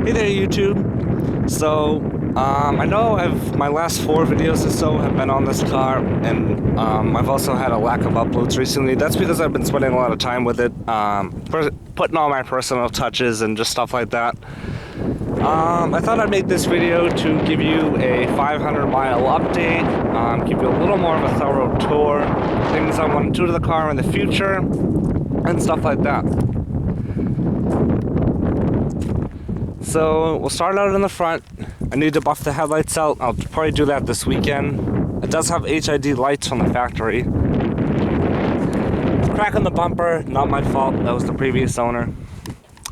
Hey there, YouTube. So, I know my last 4 videos or so have been on this car, and I've also had a lack of uploads recently. That's because I've been spending a lot of time with it, putting all my personal touches and just stuff like that. I thought I'd make this video to give you a 500-mile update, give you a little more of a thorough tour, things I want to do to the car in the future, and stuff like that. So we'll start out in the front. I need to buff the headlights out. I'll probably do that this weekend. It does have HID lights from the factory. Crack on the bumper, not my fault. That was the previous owner.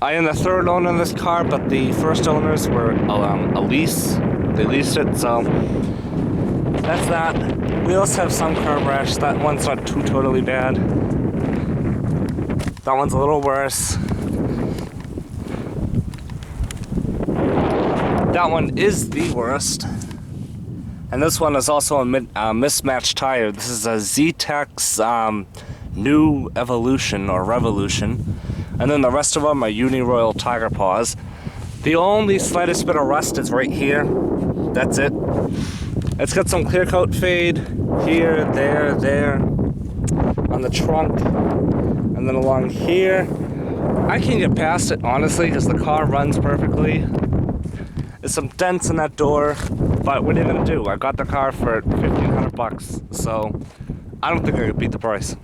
I am the 3rd owner of this car, but the first owners were a lease. They leased it, so that's that. Wheels have some curb rash. That one's not too totally bad. That one's a little worse. That one is the worst. And this one is also a mismatched tire. This is a Z-Tex New Evolution or Revolution. And then the rest of them are Uni-Royal Tiger Paws. The only slightest bit of rust is right here. That's it. It's got some clear coat fade here, there, on the trunk, and then along here. I can get past it, honestly, because the car runs perfectly. There's some dents in that door, but what are you gonna do? I got the car for $1,500, so I don't think I could beat the price.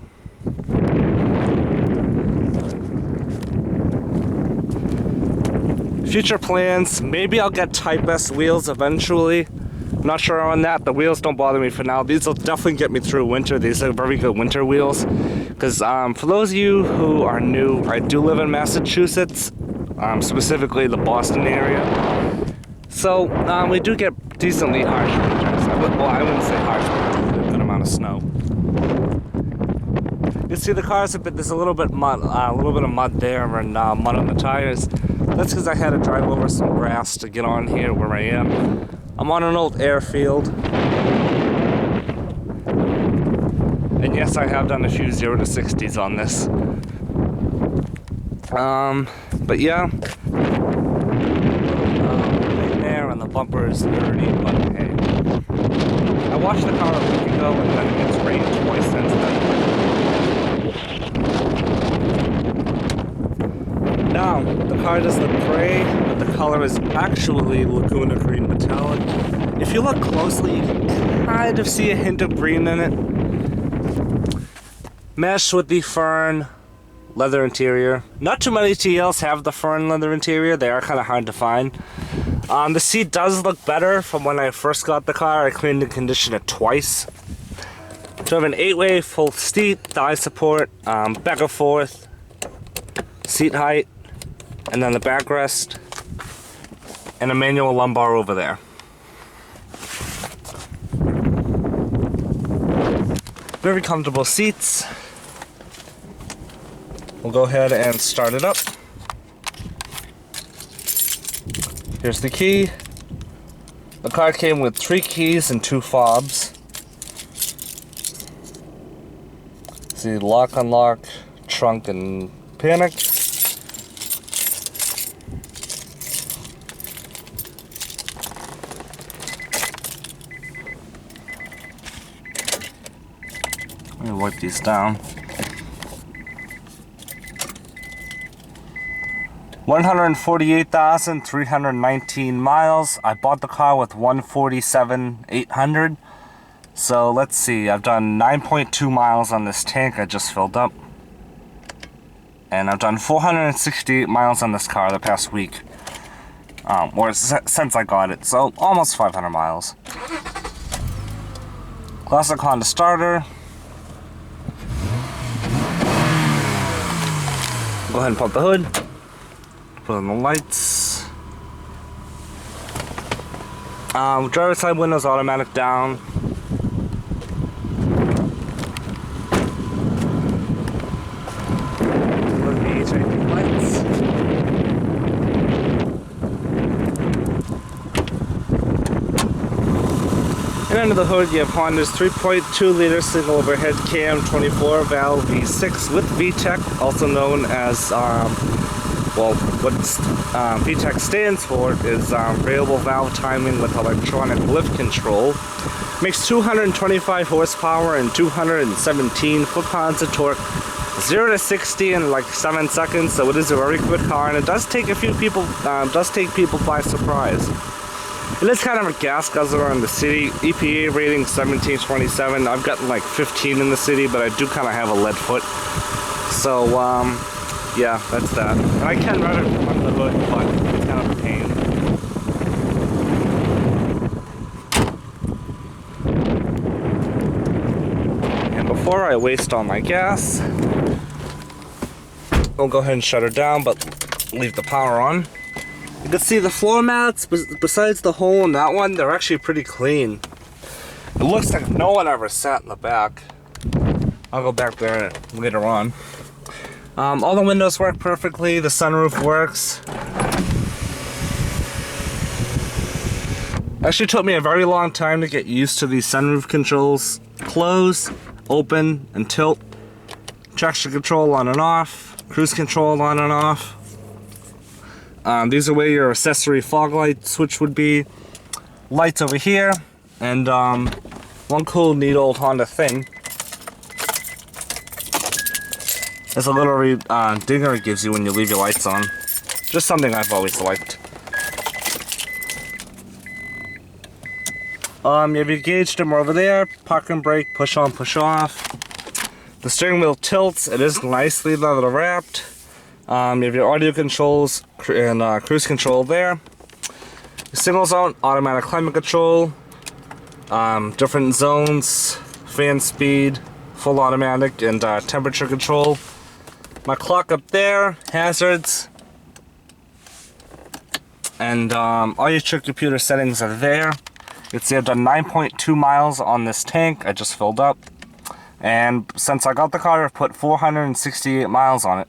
Future plans, maybe I'll get Type S wheels eventually. I'm not sure on that. The wheels don't bother me for now. These will definitely get me through winter. These are very good winter wheels. Because for those of you who are new, I do live in Massachusetts, specifically the Boston area. So, we do get decently harsh winters. Well, I wouldn't say harsh, but a good amount of snow. You see the car's there's a little bit of mud there and mud on the tires. That's because I had to drive over some grass to get on here where I am. I'm on an old airfield. And yes, I have done a few 0 to 60s on this. But yeah. The bumper is dirty, but hey. I washed the car a week ago and then it's rained twice since then. Now, the car does look gray, but the color is actually Laguna Green Metallic. If you look closely, you can kind of see a hint of green in it. Mesh with the fern leather interior. Not too many TLs have the fern leather interior. They are kind of hard to find. The seat does look better from when I first got the car. I cleaned and conditioned it twice. So I have an 8-way full seat, thigh support, back and forth, seat height, and then the backrest, and a manual lumbar over there. Very comfortable seats. We'll go ahead and start it up. Here's the key. The car came with 3 keys and 2 fobs. See, lock, unlock, trunk, and panic. Let me wipe these down. 148,319 miles. I bought the car with 147,800. So let's see, I've done 9.2 miles on this tank I just filled up. And I've done 468 miles on this car the past week. Or since I got it, so almost 500 miles. Classic Honda starter. Go ahead and pump the hood. Put on the lights. Driver's side windows automatic down. Look at the HID lights. And under the hood you have Honda's 3.2 liter single overhead cam 24 valve V6 with VTEC, also known as Well, what VTEC stands for is variable valve timing with electronic lift control. Makes 225 horsepower and 217 foot-pounds of torque. 0 to 60 in like 7 seconds, so it is a very quick car, and it does take a few people, take people by surprise. It is kind of a gas guzzler in the city. EPA rating 1727. I've gotten like 15 in the city, but I do kind of have a lead foot. So, yeah, that's that. And I can run it under the hood, but it's kind of a pain. And before I waste all my gas, I'll go ahead and shut her down, but leave the power on. You can see the floor mats, besides the hole in that one, they're actually pretty clean. It looks like no one ever sat in the back. I'll go back there later on. All the windows work perfectly, the sunroof works. Actually took me a very long time to get used to these sunroof controls. Close, open, and tilt. Traction control on and off. Cruise control on and off. These are where your accessory fog light switch would be. Lights over here, and one cool neat old Honda thing. There's a little dinger it gives you when you leave your lights on. Just something I've always liked. You have your gauge dimmer over there, park and brake, push on, push off. The steering wheel tilts, it is nicely leather wrapped. You have your audio controls and cruise control there. Single zone, automatic climate control, different zones, fan speed, full automatic, and temperature control. My clock up there, hazards, and all your trip computer settings are there. You can see I've done 9.2 miles on this tank. I just filled up, and since I got the car, I've put 468 miles on it.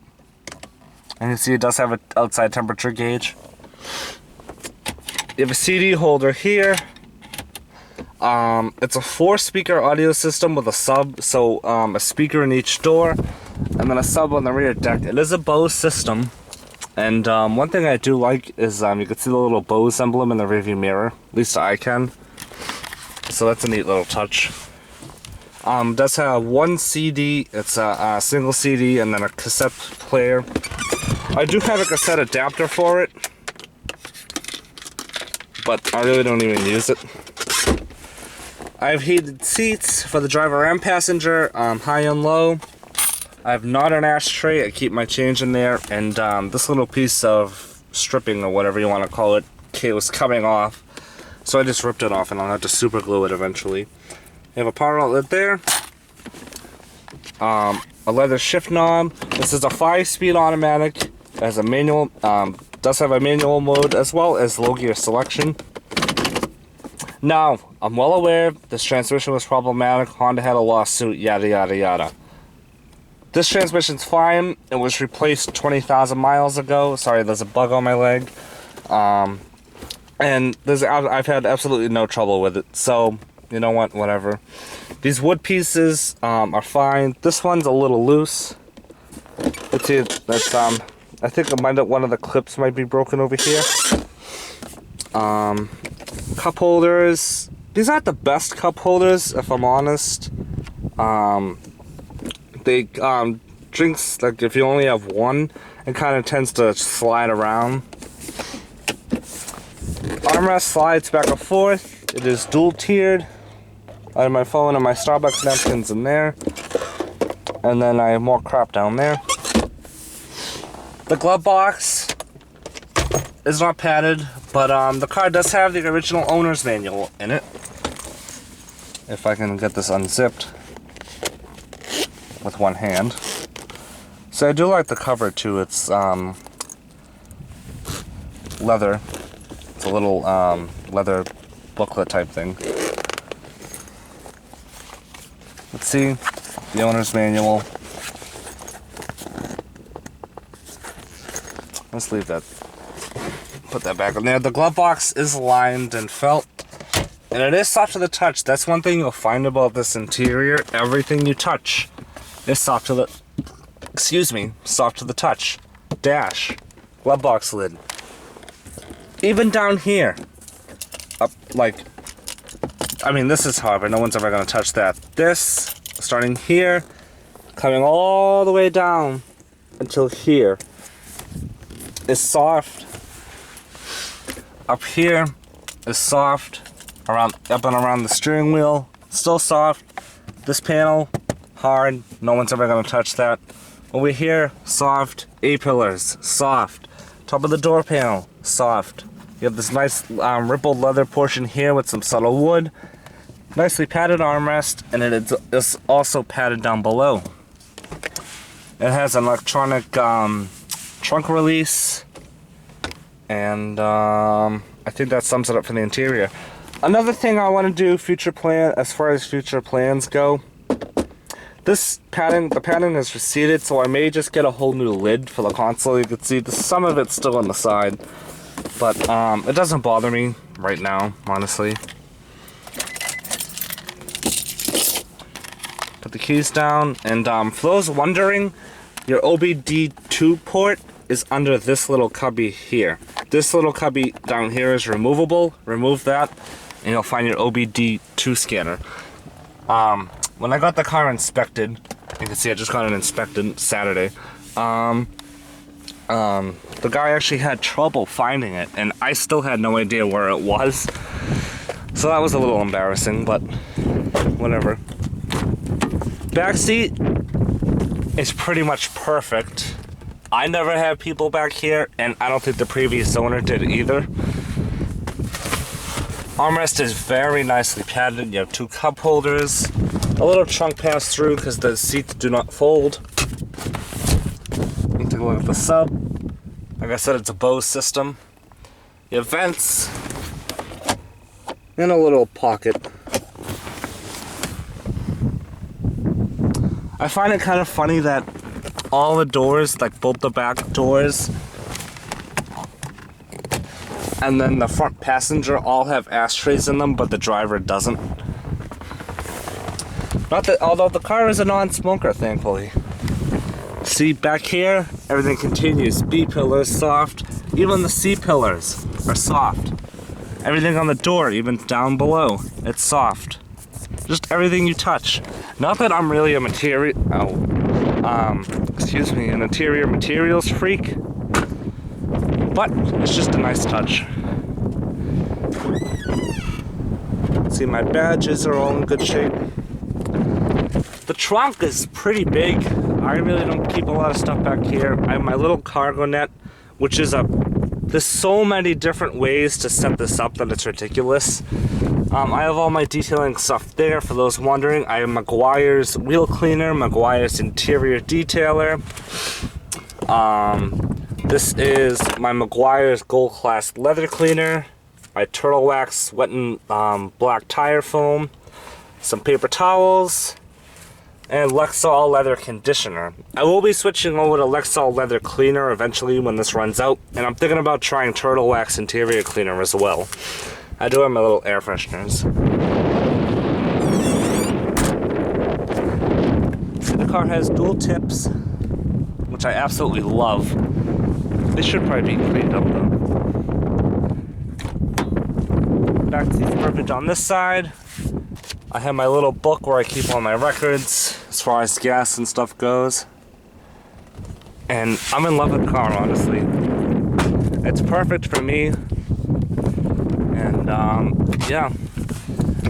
And you can see it does have an outside temperature gauge. You have a CD holder here. It's a 4-speaker audio system with a sub, so a speaker in each door, and then a sub on the rear deck. It is a Bose system, and one thing I do like is you can see the little Bose emblem in the rearview mirror. At least I can. So that's a neat little touch. It does have one CD. It's a single CD and then a cassette player. I do have a cassette adapter for it, but I really don't even use it. I have heated seats for the driver and passenger, high and low. I have not an ashtray, I keep my change in there, and this little piece of stripping, or whatever you want to call it, was coming off. So I just ripped it off, and I'll have to super glue it eventually. You have a power outlet there. A leather shift knob. This is a 5-speed automatic. It has a manual, does have a manual mode as well as low gear selection. Now, I'm well aware this transmission was problematic, Honda had a lawsuit, yada yada yada. This transmission's fine, it was replaced 20,000 miles ago. Sorry, there's a bug on my leg. And I've had absolutely no trouble with it, so you know what, whatever. These wood pieces are fine. This one's a little loose. Let's see, that's, I think one of the clips might be broken over here. Cup holders. These aren't the best cup holders, if I'm honest. They drinks, like if you only have one, it kind of tends to slide around. Armrest slides back and forth. It is dual tiered. I have my phone and my Starbucks napkins in there, and then I have more crap down there. The glove box is not padded, but the car does have the original owner's manual in it. If I can get this unzipped with one hand. So I do like the cover too. It's leather. It's a little leather booklet type thing. Let's see the owner's manual. Let's leave that. Put that back on there. The glove box is lined and felt, and it is soft to the touch. That's one thing you'll find about this interior. Everything you touch is soft to the, soft to the touch. Dash, glove box lid. Even down here, up like, I mean, this is hard, but no one's ever gonna touch that. This, starting here, coming all the way down until here, is soft. Up here is soft, around up and around the steering wheel, still soft. This panel, hard, no one's ever gonna touch that. Over here, soft. A-pillars, soft. Top of the door panel, soft. You have this nice rippled leather portion here with some subtle wood. Nicely padded armrest, and it is also padded down below. It has an electronic trunk release, and I think that sums it up for the interior. Another thing I want to do as far as future plans go, this padding, the padding is receded, so I may just get a whole new lid for the console. You can see some of it's still on the side, but it doesn't bother me right now, honestly. Put the keys down, and for those wondering, your OBD2 port is under this little cubby here. This little cubby down here is removable. Remove that, and you'll find your OBD2 scanner. When I got the car inspected, you can see I just got it inspected Saturday. The guy actually had trouble finding it, and I still had no idea where it was. So that was a little embarrassing, but whatever. Back seat is pretty much perfect. I never had people back here, and I don't think the previous owner did either. Armrest is very nicely padded. You have two cup holders. A little trunk pass through because the seats do not fold. Take a look at the sub. Like I said, it's a Bose system. You have vents and a little pocket. I find it kind of funny that all the doors, like both the back doors and then the front passenger, all have ashtrays in them, but the driver doesn't. Not that, although the car is a non-smoker, thankfully. See, back here, everything continues. B pillars, soft. Even the C pillars are soft. Everything on the door, even down below, it's soft. Just everything you touch. Not that I'm really an interior materials freak, but it's just a nice touch. See, my badges are all in good shape. The trunk is pretty big. I really don't keep a lot of stuff back here. I have my little cargo net, which is there's so many different ways to set this up that it's ridiculous. I have all my detailing stuff there for those wondering. I have Meguiar's wheel cleaner, Meguiar's interior detailer. This is my Meguiar's Gold Class leather cleaner, my Turtle Wax wet and black tire foam, some paper towels, and Lexol leather conditioner. I will be switching over to Lexol leather cleaner eventually when this runs out, and I'm thinking about trying Turtle Wax interior cleaner as well. I do have my little air fresheners. The car has dual tips, which I absolutely love. They should probably be cleaned up though. Back seat's perfect on this side. I have my little book where I keep all my records as far as gas and stuff goes. And I'm in love with the car, honestly. It's perfect for me. And yeah.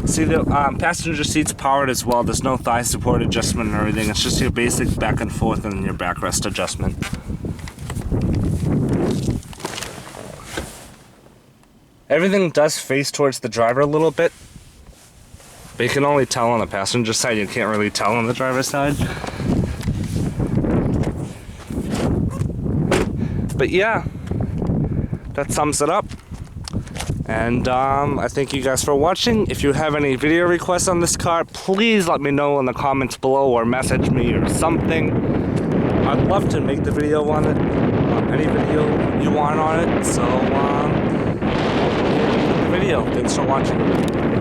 See, the passenger seat's powered as well. There's no thigh support adjustment or everything. It's just your basic back and forth and your backrest adjustment. Everything does face towards the driver a little bit, but you can only tell on the passenger side. You can't really tell on the driver's side. But yeah, that sums it up. And I thank you guys for watching. If you have any video requests on this car, please let me know in the comments below or message me or something. I'd love to make the video on it, any video you want on it. So, the video. Thanks for watching.